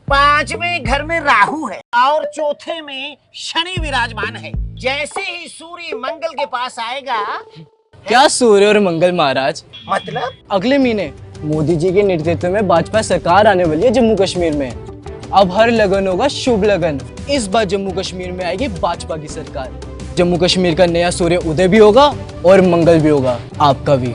पांचवें घर में राहु है और चौथे में शनि विराजमान है। जैसे ही सूर्य मंगल के पास आएगा। क्या सूर्य और मंगल महाराज? मतलब अगले महीने मोदी जी के नेतृत्व में भाजपा सरकार आने वाली है जम्मू कश्मीर में। अब हर लगन होगा शुभ लगन। इस बार जम्मू कश्मीर में आएगी भाजपा की सरकार। जम्मू कश्मीर का नया सूर्य उदय भी होगा और मंगल भी होगा, आपका भी।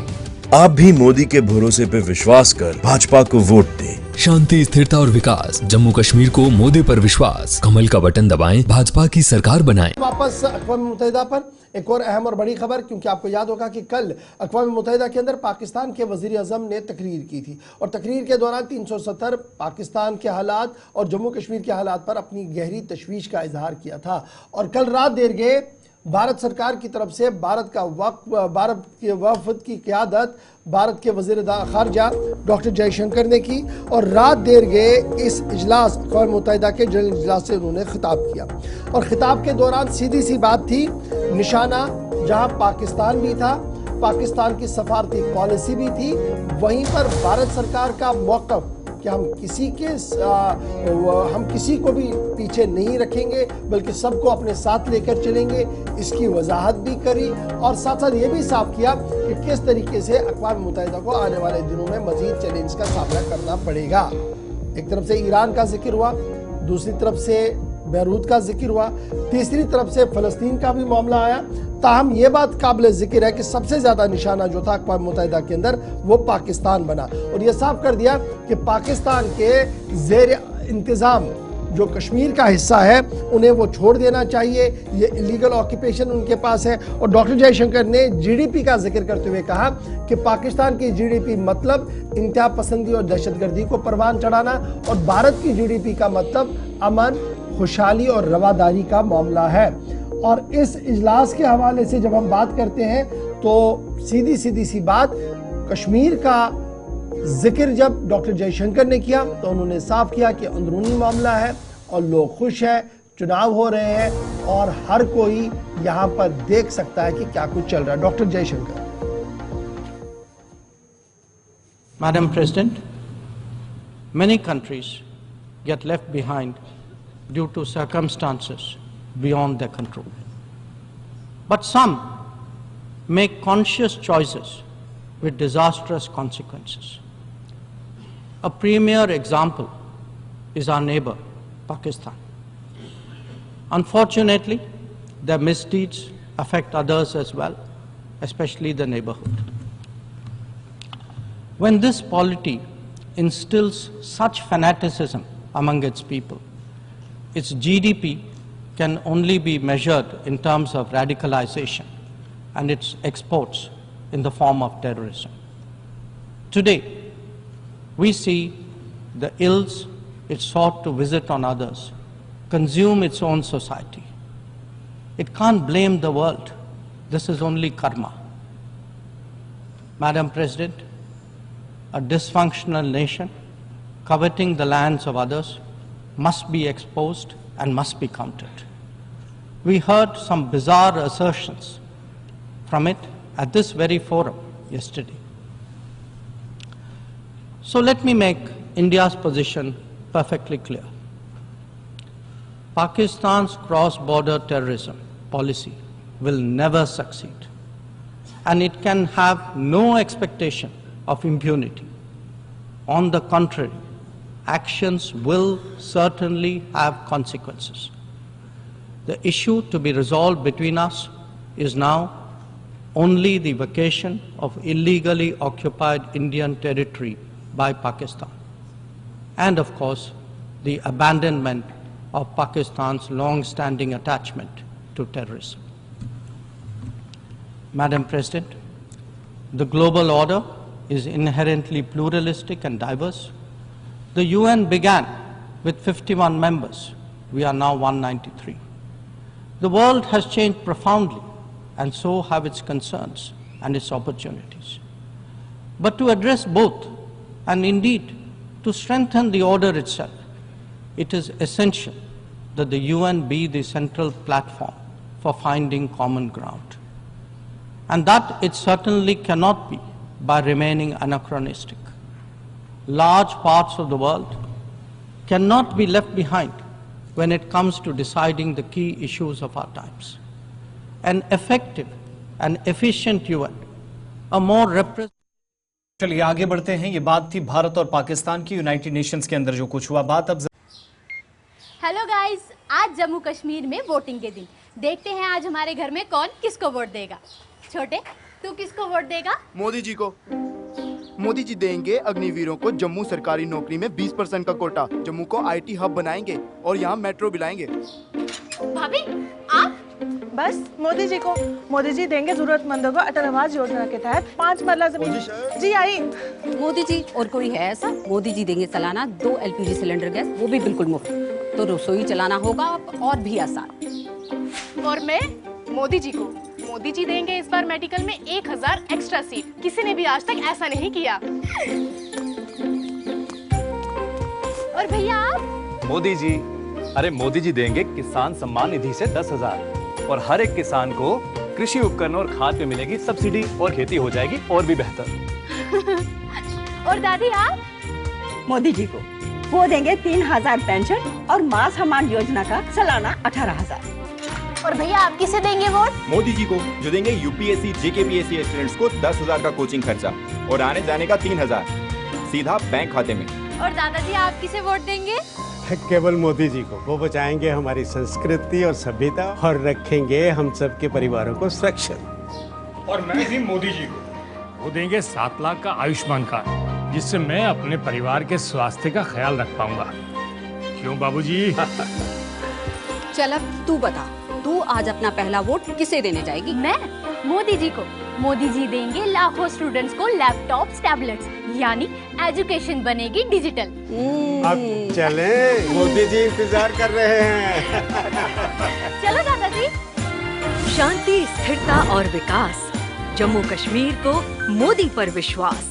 आप भी मोदी के भरोसे पे विश्वास कर भाजपा को वोट दें। शांति, स्थिरता और विकास। जम्मू कश्मीर को मोदी पर विश्वास। कमल का बटन दबाएं, भाजपा की सरकार बनाएं। वापस अक़वाम मुत्तहिदा पर एक और अहम और बड़ी खबर, क्योंकि आपको याद होगा कि कल अक़वाम मुत्तहिदा के अंदर पाकिस्तान के वज़ीर आज़म ने तकरीर की थी और तकरीर के दौरान 370 पाकिस्तान के हालात और जम्मू कश्मीर के हालात पर अपनी गहरी तशवीश का इजहार किया था। और कल रात देर गए भारत सरकार की तरफ से भारत के वफ़द की क़यादत भारत के वज़ीर ख़ारजा डॉक्टर जयशंकर ने की और रात देर गए इस इजलास अक़वाम मुत्तहिदा के जनरल इजलास से उन्होंने ख़िताब किया। और ख़िताब के दौरान सीधी सी बात थी, निशाना जहां पाकिस्तान भी था, पाकिस्तान की सफारती पॉलिसी भी थी, वहीं पर भारत सरकार का मौक़िफ़ कि हम किसी को भी पीछे नहीं रखेंगे बल्कि सबको अपने साथ लेकर चलेंगे, इसकी वजाहत भी करी। और साथ साथ ये भी साफ किया कि किस तरीके से अक़वाम मुत्तहिदा को आने वाले दिनों में मज़ीद चैलेंज का सामना करना पड़ेगा। एक तरफ से ईरान का जिक्र हुआ, दूसरी तरफ से बैरूत का जिक्र हुआ, तीसरी तरफ से फ़लस्तीन का भी मामला आया। ताहम ये बात काबिल ज़िक्र है कि सबसे ज़्यादा निशाना जो था अक़वाम मुत्तहिदा के अंदर वो पाकिस्तान बना और ये साफ कर दिया कि पाकिस्तान के ज़ेर इंतज़ाम जो कश्मीर का हिस्सा है उन्हें वो छोड़ देना चाहिए, ये इलीगल ऑक्यूपेशन उनके पास है। और डॉक्टर जयशंकर ने जीडीपी का जिक्र करते हुए कहा कि पाकिस्तान की जीडीपी मतलब इंतहा पसंदी और दहशतगर्दी को परवान चढ़ाना और भारत की जीडीपी का मतलब अमन, खुशहाली और रवादारी का मामला है। और इस इजलास के हवाले से जब हम बात करते हैं तो सीधी सी बात, कश्मीर का जिक्र जब डॉक्टर जयशंकर ने किया तो उन्होंने साफ किया कि अंदरूनी मामला है और लोग खुश हैं, चुनाव हो रहे हैं और हर कोई यहाँ पर देख सकता है कि क्या कुछ चल रहा है। Doctor Jaishankar. Madam President, many countries get left behind due to circumstances beyond their control. But some make conscious choices with disastrous consequences. A premier example is our neighbor, Pakistan. Unfortunately, their misdeeds affect others as well, especially the neighborhood. When this polity instills such fanaticism among its people, its GDP can only be measured in terms of radicalization and its exports in the form of terrorism. Today, we see the ills it sought to visit on others consume its own society. It can't blame the world. This is only karma. Madam President, a dysfunctional nation coveting the lands of others must be exposed and must be countered. We heard some bizarre assertions from it at this very forum yesterday. So let me make India's position perfectly clear. Pakistan's cross-border terrorism policy will never succeed, and it can have no expectation of impunity. On the contrary, actions will certainly have consequences. The issue to be resolved between us is now only the vacation of illegally occupied Indian territory by Pakistan, and of course, the abandonment of Pakistan's long-standing attachment to terrorism. Madam President, the global order is inherently pluralistic and diverse. The UN began with 51 members. We are now 193. The world has changed profoundly, and so have its concerns and its opportunities. But to address both, and indeed to strengthen the order itself, it is essential that the UN be the central platform for finding common ground. And that it certainly cannot be by remaining anachronistic. Large parts of the world cannot be left behind when it comes to deciding the key issues of our times. An effective and efficient UN, a more representative. चलिए आगे बढ़ते हैं। ये बात थी भारत और पाकिस्तान की United Nations के अंदर जो कुछ हुआ। बात अब हेलो गाइस, आज जम्मू कश्मीर में वोटिंग के दिन। देखते हैं आज हमारे घर में कौन किसको वोट देगा। छोटे, तू किसको वोट देगा? मोदी जी को। मोदी जी देंगे अग्निवीरों को जम्मू सरकारी नौकरी में 20% का कोटा। जम्मू को आईटी हब बनाएंगे और यहाँ मेट्रो भी लाएंगे। भाभी, आप? बस मोदी जी को। मोदी जी देंगे जरूरतमंदों को अटल आवास योजना के तहत 5 मरला जमीन। जी आई। मोदी जी और कोई है ऐसा? मोदी जी देंगे सालाना 2 LPG सिलेंडर गैस, वो भी बिल्कुल मुफ्त। तो रसोई चलाना होगा और भी आसान। और मैं मोदी जी को। मोदी जी देंगे इस बार मेडिकल में 1000 एक्स्ट्रा सीट। किसी ने भी आज तक ऐसा नहीं किया। और भैया आप? मोदी जी, अरे मोदी जी देंगे किसान सम्मान निधि से 10,000 और हर एक किसान को कृषि उपकरण और खाद पे मिलेगी सब्सिडी और खेती हो जाएगी और भी बेहतर। और दादी आप? मोदी जी को। वो देंगे 3000 पेंशन और मां सम्मान योजना का सालाना 18,000। और भैया आप किसे देंगे वोट? मोदी जी को, जो देंगे यूपीएससी JKPSC एस्पिरेंट्स को 10,000 का कोचिंग खर्चा और आने जाने का 3,000 सीधा बैंक खाते में। और दादाजी आप किसे वोट देंगे? केवल मोदी जी को। वो बचाएंगे हमारी संस्कृति और सभ्यता और रखेंगे हम सबके परिवारों को सुरक्षित। और मैं भी मोदी जी को। वो देंगे 7 लाख का आयुष्मान कार्ड, जिससे मैं अपने परिवार के स्वास्थ्य का ख्याल रख पाऊंगा। क्यों बाबूजी? चल अब तू बता, तू आज अपना पहला वोट किसे देने जाएगी? मैं मोदी जी को। मोदी जी देंगे लाखों स्टूडेंट्स को लैपटॉप्स, टैबलेट्स, यानी एजुकेशन बनेगी डिजिटल। अब चलें, मोदी जी इंतजार कर रहे हैं। चलो दादाजी। शांति, स्थिरता और विकास, जम्मू कश्मीर को मोदी पर विश्वास।